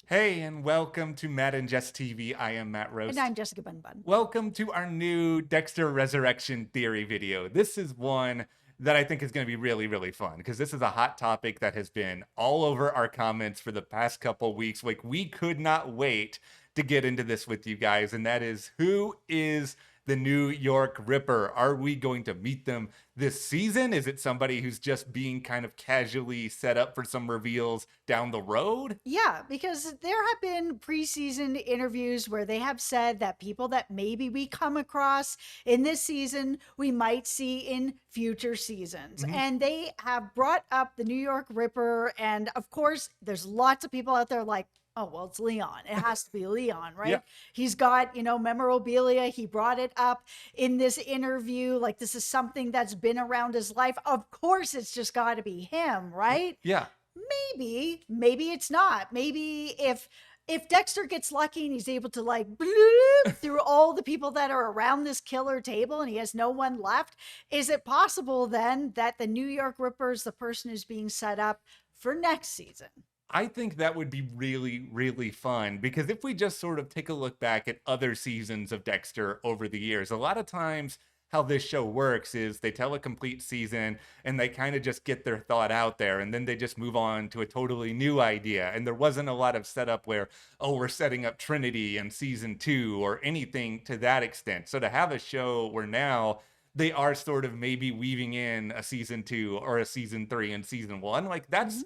Hey, and welcome to Matt and Jess TV. I am Matt And Roast. I'm Jessica Bun Bun. Welcome to our new Dexter Resurrection Theory video. This is one that I think is going to be really, really fun because this is a hot topic that has been all over our comments for the past couple weeks. Like, we could not wait to get into this with you guys, and that is, who is the New York Ripper? Are we going to meet them this season? Is it somebody who's just being kind of casually set up for some reveals down the road? Yeah, because there have been preseason interviews where they have said that people that maybe we come across in this season, we might see in future seasons. Mhm. And they have brought up the New York Ripper. And of course, there's lots of people out there like, oh, well, it's Leon. It has to be Leon, right? Yeah. He's got, memorabilia. He brought it up in this interview. Like, this is something that's been around his life. Of course, it's just got to be him, right? Yeah. Maybe it's not. Maybe if Dexter gets lucky and he's able to like bloop through all the people that are around this killer table and he has no one left, is it possible then that the New York Ripper is the person who's being set up for next season? I think that would be really, really fun because if we just sort of take a look back at other seasons of Dexter over the years, a lot of times how this show works is they tell a complete season and they kind of just get their thought out there and then they just move on to a totally new idea. And there wasn't a lot of setup where, oh, we're setting up Trinity in season 2 or anything to that extent. So to have a show where now they are sort of maybe weaving in a season 2 or a season 3 and season 1, like that's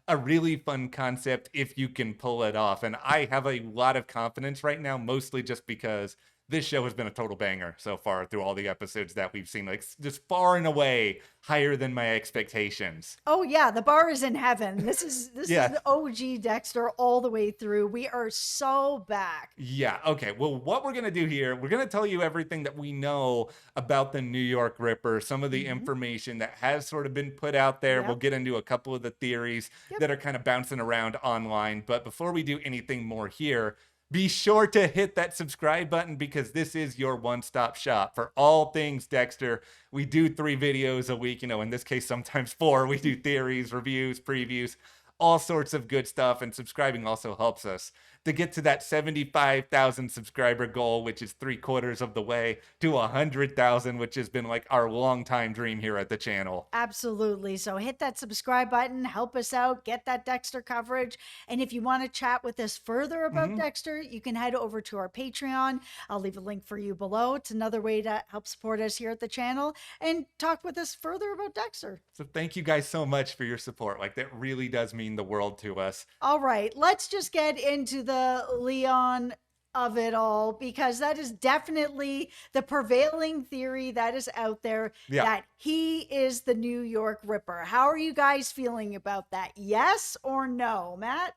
a really fun concept if you can pull it off. And I have a lot of confidence right now, mostly just because this show has been a total banger so far through all the episodes that we've seen, like just far and away higher than my expectations. Oh yeah, the bar is in heaven. This is Yeah. the OG Dexter all the way through. We are so back. Yeah. Okay. Well, what we're going to do here, we're going to tell you everything that we know about the New York Ripper, some of the information that has sort of been put out there. Yep. We'll get into a couple of the theories that are kind of bouncing around online. But before we do anything more here, be sure to hit that subscribe button because this is your one-stop shop for all things Dexter. We do 3 videos a week, in this case, sometimes 4. We do theories, reviews, previews, all sorts of good stuff. And subscribing also helps us to get to that 75,000 subscriber goal, which is 3/4 of the way to 100,000, which has been like our long-time dream here at the channel. Absolutely. So hit that subscribe button, help us out, get that Dexter coverage. And if you want to chat with us further about Dexter, you can head over to our Patreon. I'll leave a link for you below. It's another way to help support us here at the channel and talk with us further about Dexter. So thank you guys so much for your support. Like, that really does mean the world to us. All right, let's just get into the Leon of it all because that is definitely the prevailing theory that is out there, that he is the New York Ripper. How are you guys feeling about that? Yes or no, Matt?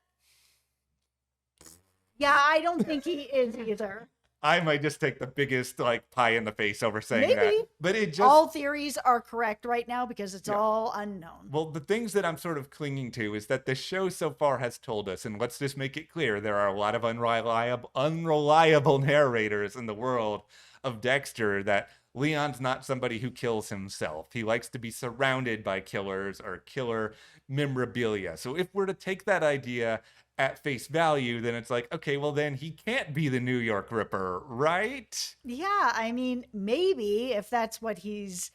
Yeah, I don't think he is either. I might just take the biggest pie in the face over saying that. Maybe. But it just All theories are correct right now because it's all unknown. well, the things that I'm sort of clinging to is that the show so far has told us, and let's just make it clear, there are a lot of unreliable narrators in the world of Dexter, that Leon's not somebody who kills himself. He likes to be surrounded by killers or killer memorabilia. So if we're to take that idea at face value, then it's like, okay, well then he can't be the New York Ripper, right? Yeah, I mean, maybe if he's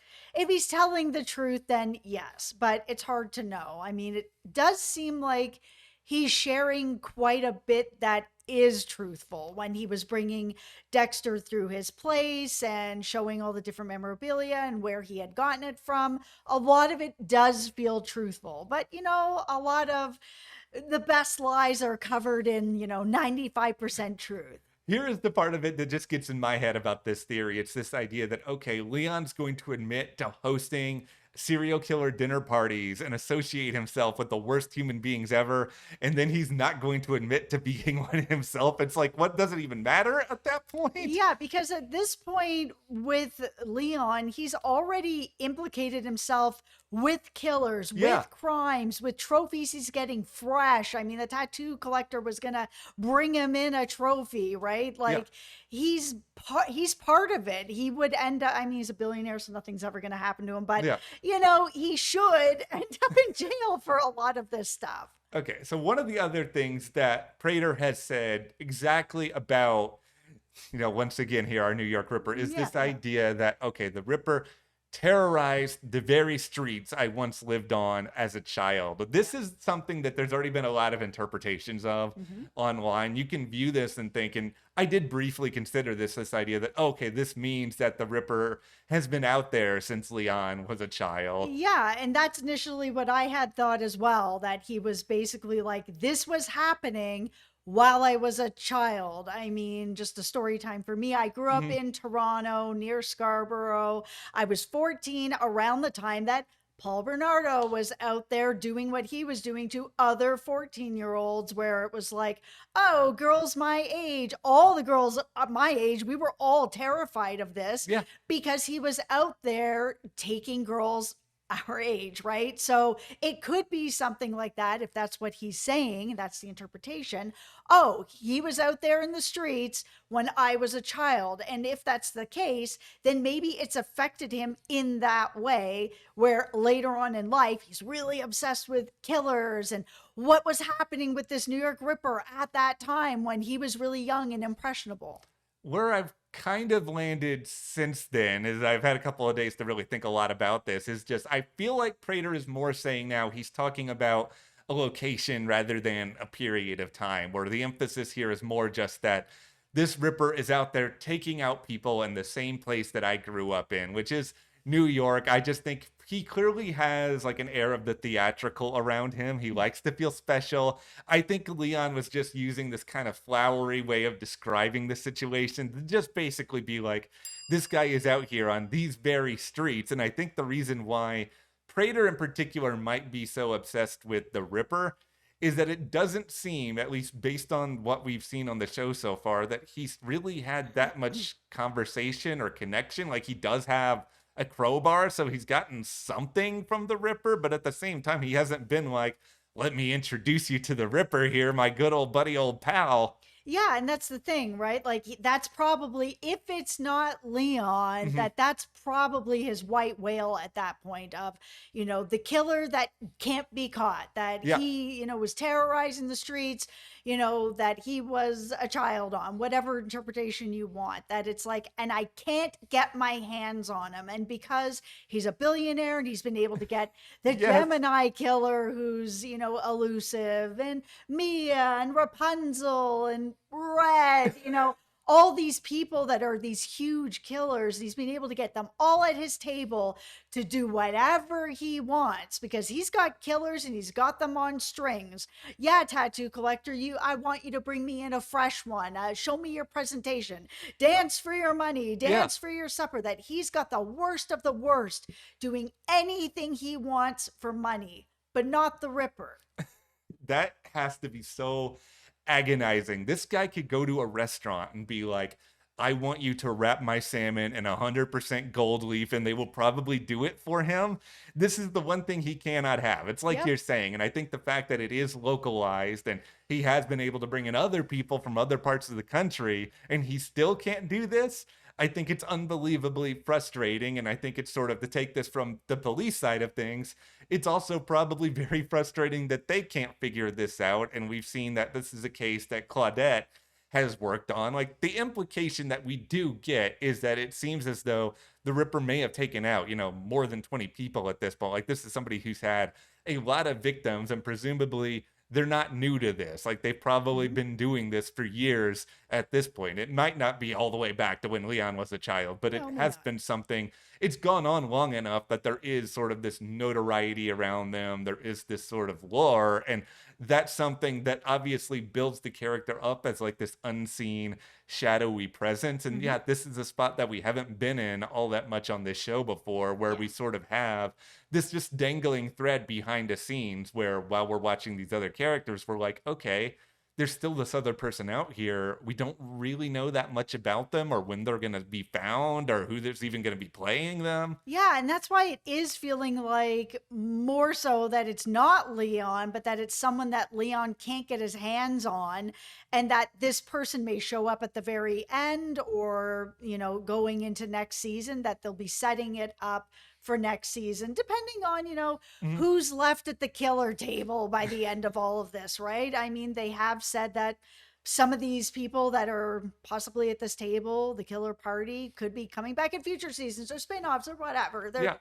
telling the truth, then yes, but it's hard to know. I mean, it does seem like he's sharing quite a bit that is truthful when he was bringing Dexter through his place and showing all the different memorabilia and where he had gotten it from. A lot of it does feel truthful, but a lot of the best lies are covered in, 95% truth. Here is the part of it that just gets in my head about this theory. It's this idea that, okay, Leon's going to admit to hosting serial killer dinner parties and associate himself with the worst human beings ever, and then he's not going to admit to being one himself. It's like, what, does it even matter at that point? Yeah, because at this point with Leon, he's already implicated himself with killers, with crimes, with trophies he's getting fresh. I mean, the tattoo collector was gonna bring him in a trophy, right? Like he's part of it. He would end up, I mean, he's a billionaire, so nothing's ever gonna happen to him, but he should end up in jail for a lot of this stuff. Okay, so one of the other things that Prater has said exactly about, once again here, our New York Ripper, is Yeah, this yeah. idea that, okay, the Ripper terrorized the very streets I once lived on as a child. This Yeah. is something that there's already been a lot of interpretations of Hmm. online. You can view this and think, and I did briefly consider this idea that, okay, this means that the Ripper has been out there since Leon was a child. Yeah, and that's initially what I had thought as well, that he was basically like, this was happening while I was a child. I mean, just a story time for me. I grew up Mhm. in Toronto near Scarborough. I was 14 around the time that Paul Bernardo was out there doing what he was doing to other 14-year-olds, where it was like, oh, girls my age, all the girls my age, we were all terrified of this Yeah. because he was out there taking girls our age, right? So it could be something like that if that's what he's saying. That's the interpretation. Oh, he was out there in the streets when I was a child. And if that's the case, then maybe it's affected him in that way, where later on in life, he's really obsessed with killers and what was happening with this New York Ripper at that time when he was really young and impressionable. Where I've kind of landed since then is I've had a couple of days to really think a lot about this is just I feel like Prater is more saying now he's talking about a location rather than a period of time where the emphasis here is more just that this Ripper is out there taking out people in the same place that I grew up in, which is New York. I just think he clearly has like an air of the theatrical around him. He likes to feel special. I think Leon was just using this kind of flowery way of describing the situation to just basically be like, this guy is out here on these very streets. And I think the reason why Prater in particular might be so obsessed with the Ripper is that it doesn't seem, at least based on what we've seen on the show so far, that he's really had that much conversation or connection. Like he does have a crowbar, so he's gotten something from the Ripper, but at the same time, he hasn't been like, let me introduce you to the Ripper here, my good old buddy, old pal. Yeah, and that's the thing, right? Like that's probably, if it's not Leon, Mhm. that's probably his white whale at that point of, the killer that can't be caught, that Yeah, he, was terrorizing the streets, that he was a child on, whatever interpretation you want, that it's like, and I can't get my hands on him. And because he's a billionaire and he's been able to get the yes, Gemini killer who's, elusive, and Mia and Rapunzel and Red, all these people that are these huge killers. He's been able to get them all at his table to do whatever he wants because he's got killers and he's got them on strings. Yeah, tattoo collector, I want you to bring me in a fresh one. Show me your presentation. Dance for your money. yeah. Dance for your supper. That he's got the worst of the worst doing anything he wants for money, but not the Ripper. That has to be so agonizing. This guy could go to a restaurant and be like, I want you to wrap my salmon in 100% gold leaf, and they will probably do it for him. This is the one thing he cannot have. It's like Yep. you're saying. And I think the fact that it is localized and he has been able to bring in other people from other parts of the country and he still can't do this, I think it's unbelievably frustrating. And I think it's sort of to take this from the police side of things, it's also probably very frustrating that they can't figure this out. And we've seen that this is a case that Claudette has worked on. Like the implication that we do get is that it seems as though the Ripper may have taken out, more than 20 people at this point. Like this is somebody who's had a lot of victims and presumably they're not new to this. Like they've probably Mhm. been doing this for years at this point. It might not be all the way back to when Leon was a child, but it No, may has not. been something. It's gone on long enough that there is sort of this notoriety around them. There is this sort of lore. And that's something that obviously builds the character up as like this unseen, shadowy presence. And Mhm. yeah, this is a spot that we haven't been in all that much on this show before, where Yeah. we sort of have this just dangling thread behind the scenes where while we're watching these other characters, we're like, okay, there's still this other person out here. We don't really know that much about them or when they're going to be found or who there's even going to be playing them. Yeah, and that's why it is feeling like more so that it's not Leon, but that it's someone that Leon can't get his hands on, and that this person may show up at the very end or, going into next season, that they'll be setting it up for next season, depending on, Mhm. who's left at the killer table by the end of all of this, right? I mean, they have said that some of these people that are possibly at this table, the killer party, could be coming back in future seasons or spin-offs or whatever. Yeah.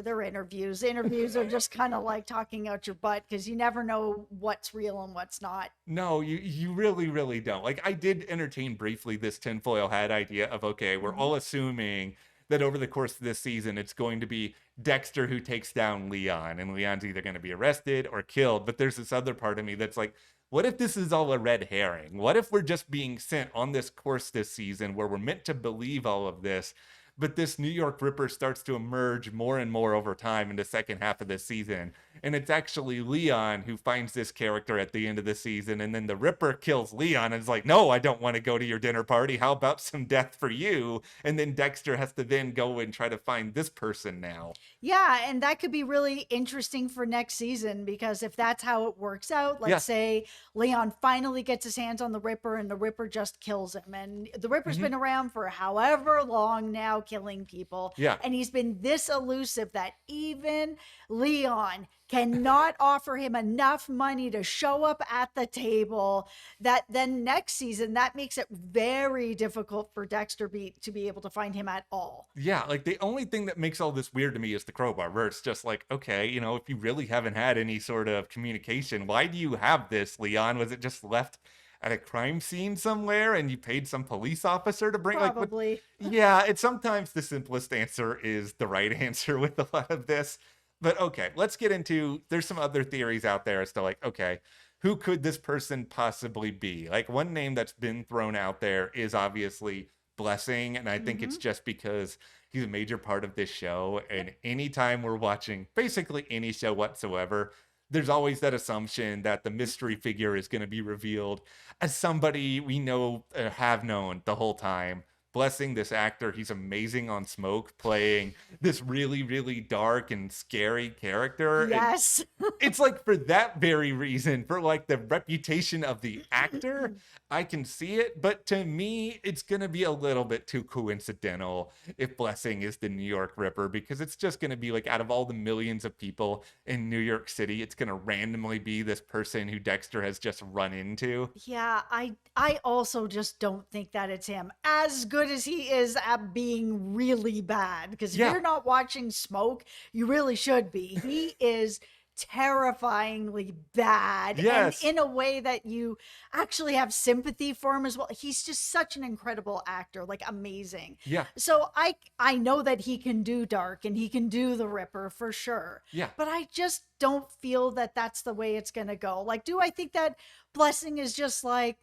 They're interviews. Interviews are just kind of like talking out your butt because you never know what's real and what's not. No, you really, really don't. Like, I did entertain briefly this tinfoil hat idea of, okay, we're Mhm. all assuming that over the course of this season, it's going to be Dexter who takes down Leon, and Leon's either going to be arrested or killed. But there's this other part of me that's like, what if this is all a red herring? What if we're just being sent on this course this season where we're meant to believe all of this? But this New York Ripper starts to emerge more and more over time in the second half of this season. And it's actually Leon who finds this character at the end of the season. And then the Ripper kills Leon and is like, no, I don't want to go to your dinner party. How about some death for you? And then Dexter has to then go and try to find this person now. Yeah, and that could be really interesting for next season because if that's how it works out, Yeah. let's say Leon finally gets his hands on the Ripper and the Ripper just kills him. And the Ripper's Hmm. been around for however long now killing people. Yeah. And he's been this elusive that even Leon cannot offer him enough money to show up at the table. That then next season, that makes it very difficult for to be able to find him at all. Yeah, like the only thing that makes all this weird to me is the crowbar, where it's just like, okay, if you really haven't had any sort of communication, why do you have this, Leon? Was it just left at a crime scene somewhere and you paid some police officer to bring like what? Probably. Yeah, it's sometimes the simplest answer is the right answer with a lot of this. But okay, let's get into there's some other theories out there as to like, okay, who could this person possibly be? Like one name that's been thrown out there is obviously Blessing, and I think it's Hmm. just because he's a major part of this show. Yep. And anytime we're watching basically any show whatsoever, there's always that assumption that the mystery figure is going to be revealed as somebody we know have known the whole time. Blessing, this actor, he's amazing on Smoke, playing this really, really dark and scary character. And Yes. it's like for that very reason, for like the reputation of the actor, I can see it. But to me, it's going to be a little bit too coincidental if Blessing is the New York Ripper, because it's just going to be like out of all the millions of people in New York City, it's going to randomly be this person who Dexter has just run into. Yeah, I also just don't think that it's him. As good as he is at being really bad, because if Yeah. you're not watching Smoke, you really should be. He is terrifyingly bad and Yes. in a way that you actually have sympathy for him as well. He's just such an incredible actor, like amazing. Yeah. So I know that he can do dark and he can do the Ripper for sure. Yeah. But I just don't feel that that's the way it's going to go. Like, do I think that Blessing is just like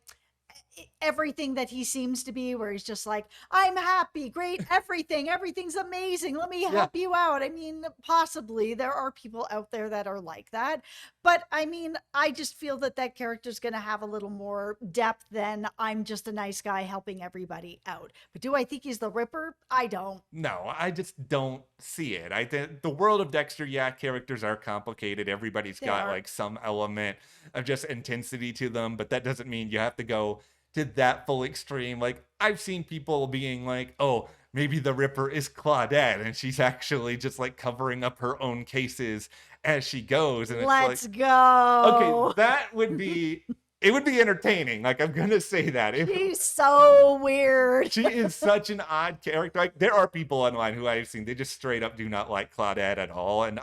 everything that he seems to be, where he's just like, I'm happy, great, everything's amazing, let me Yeah. help you out? I mean, possibly there are people out there that are like that, but I mean, I just feel that that character's going to have a little more depth than I'm just a nice guy helping everybody out. But do I think he's the Ripper? I don't. No, I just don't see it. I think the world of Dexter, yeah, characters are complicated. Everybody's They got are. like some element of just intensity to them, but that doesn't mean you have to go to that full extreme. Like I've seen people being like, "Oh, maybe the Ripper is Claudette and she's actually just like covering up her own cases as she goes." And it's like, Let's okay, go. that would be it would be entertaining. Like I'm going to say that. If She's so weird. she is such an odd character. Like there are people online who I've seen, they just straight up do not like Claudette at all. And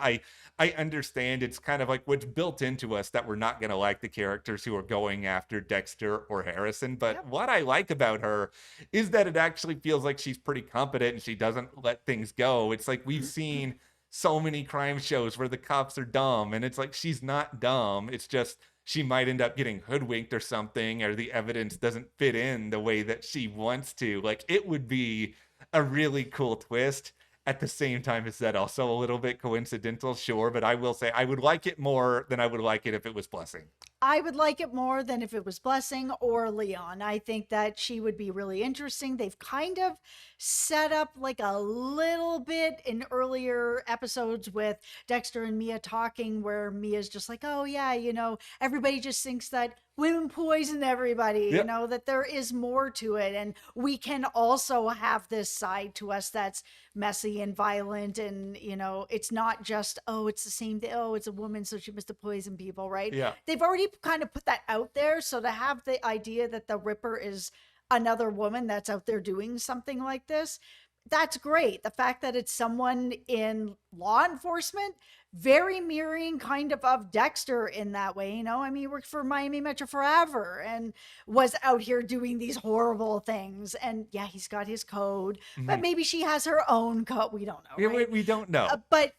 I understand it's kind of like what's built into us that we're not going to like the characters who are going after Dexter or Harrison. But Yep. what I like about her is that it actually feels like she's pretty competent and she doesn't let things go. It's like we've seen so many crime shows where the cops are dumb, and it's like she's not dumb. It's just she might end up getting hoodwinked or something, or the evidence doesn't fit in the way that she wants to. Like it would be a really cool twist. At the same time, is that also a little bit coincidental? Sure, but I will say I would like it more than I would like it if it was Blessing. I would like it more than if it was Blessing or Leon. I think that she would be really interesting. They've kind of set up like a little bit in earlier episodes with Dexter and Mia talking, where Mia's just like, oh, yeah, everybody just thinks that women poison everybody, Yep. that there is more to it. And we can also have this side to us that's messy and violent. And, it's not just, oh, it's the same thing. Oh, it's a woman, so she must have poisoned people, right? Yeah. They've already kind of put that out there. So to have the idea that the Ripper is another woman that's out there doing something like this, that's great. The fact that it's someone in law enforcement, very mirroring kind of Dexter in that way. I mean, he worked for Miami Metro forever and was out here doing these horrible things. And yeah, he's got his code, but Mhm. maybe she has her own code. We don't know, Yeah, we, right? we don't know. But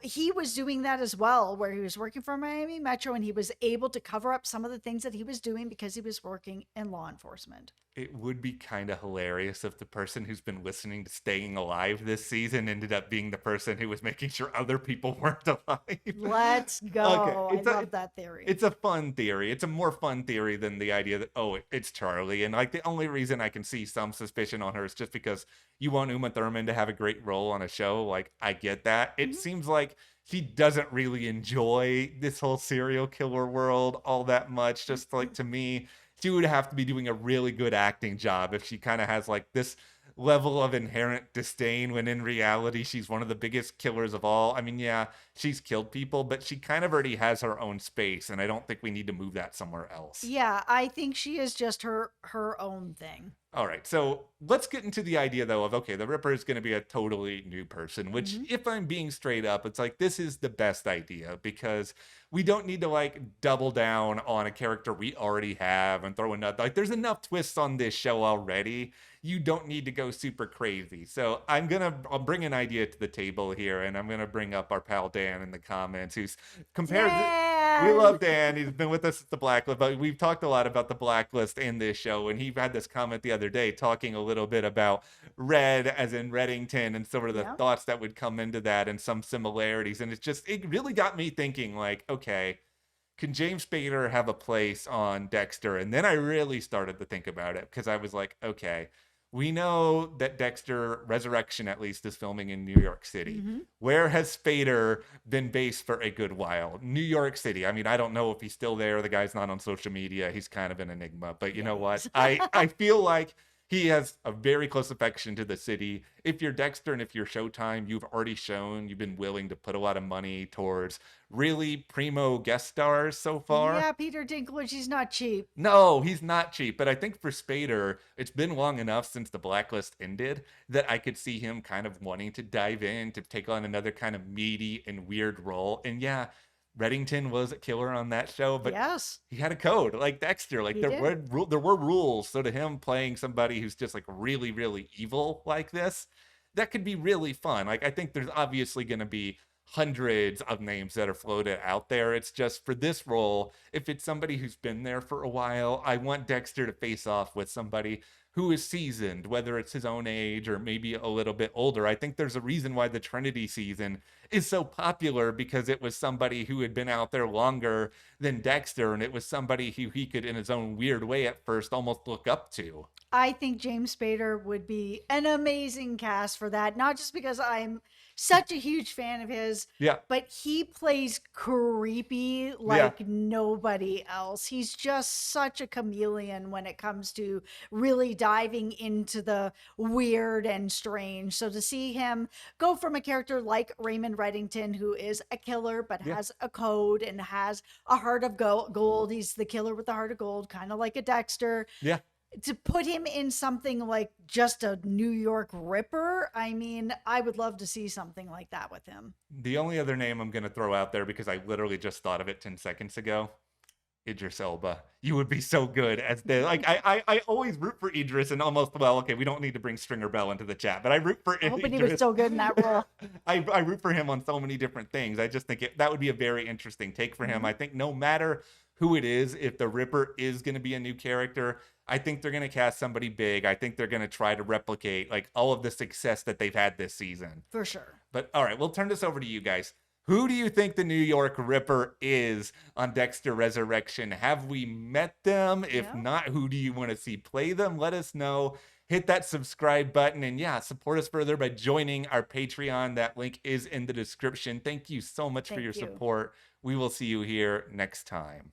he was doing that as well, where he was working for Miami Metro and he was able to cover up some of the things that he was doing because he was working in law enforcement. It would be kind of hilarious if the person who's been listening to Staying Alive this season ended up being the person who was making sure other people weren't alive. Let's Okay, go. I love that theory. it's a fun theory. It's a more fun theory than the idea that, oh, it's Charlie. And like the only reason I can see some suspicion on her is just because you want Uma Thurman to have a great role on a show. Like, I get that. It Mhm. seems like she doesn't really enjoy this whole serial killer world all that much. Just like, to me, she would have to be doing a really good acting job if she kind of has like this level of inherent disdain when in reality she's one of the biggest killers of all. I mean, yeah, she's killed people, but she kind of already has her own space, and I don't think we need to move that somewhere else. Yeah, I think she is just her own thing. All right, so let's get into the idea though of, okay, the Ripper is going to be a totally new person, which, Hmm. if I'm being straight up, it's like this is the best idea because we don't need to like double down on a character we already have and throw another, like, there's enough twists on this show already. You don't need to go super crazy. So I'll bring an idea to the table here, and I'm gonna bring up our pal Dan in the comments, who's compared. We Dan. love Dan. He's been with us at the Blacklist, but we've talked a lot about the Blacklist in this show. And he had this comment the other day talking a little bit about Red, as in Reddington, and sort of the Yeah. thoughts that would come into that and some similarities. And it really got me thinking, like, okay, can James Spader have a place on Dexter? And then I really started to think about it because I was like, okay, we know that Dexter Resurrection, at least, is filming in New York City. Hmm. Where has Spader been based for a good while? New York City. I mean, I don't know if he's still there. The guy's not on social media. He's kind of an enigma. But you Yeah, know he what? is. I feel like he has a very close affection to the city. If you're Dexter and if you're Showtime, you've already shown you've been willing to put a lot of money towards really primo guest stars so far. Yeah, Peter Dinklage, he's not cheap. No, he's not cheap. But I think for Spader, it's been long enough since the Blacklist ended that I could see him kind of wanting to dive in to take on another kind of meaty and weird role. And yeah, Reddington was a killer on that show, but Yes, he had a code like Dexter. Like he did. there were rules. So to him playing somebody who's just like really really evil like this, that could be really fun. Like I think there's obviously going to be hundreds of names that are floated out there. It's just for this role, if it's somebody who's been there for a while, I want Dexter to face off with somebody who is seasoned, whether it's his own age or maybe a little bit older. I think there's a reason why the Trinity season is so popular because it was somebody who had been out there longer than Dexter, and it was somebody who he could, in his own weird way at first, almost look up to. I think James Spader would be an amazing cast for that, not just because I'm such a huge fan of his, Yeah, but he plays creepy yeah, like nobody else. He's just such a chameleon when it comes to really diving into the weird and strange. So to see him go from a character like Raymond Reddington, who is a killer but yeah, has a code and has a heart of gold, he's the killer with the heart of gold, kind of like a Dexter, yeah. to put him in something like just a New York Ripper, I mean, I would love to see something like that with him. The only other name I'm going to throw out there because I literally just thought of it 10 seconds ago, Idris Elba. You would be so good as the like. I always root for Idris, and almost, well, okay, we don't need to bring Stringer Bell into the chat, but I root for I'm hoping he was Idris. so good in that role. I root for him on so many different things. I just think that would be a very interesting take for him. Mhm. I think no matter who it is, if the Ripper is going to be a new character, I think they're going to cast somebody big. I think they're going to try to replicate like all of the success that they've had this season. For sure. But all right, we'll turn this over to you guys. Who do you think the New York Ripper is on Dexter Resurrection? Have we met them? If Yeah. not, who do you want to see play them? Let us know. Hit that subscribe button and yeah, support us further by joining our Patreon. That link is in the description. Thank you so much for your Thank you. support. We will see you here next time.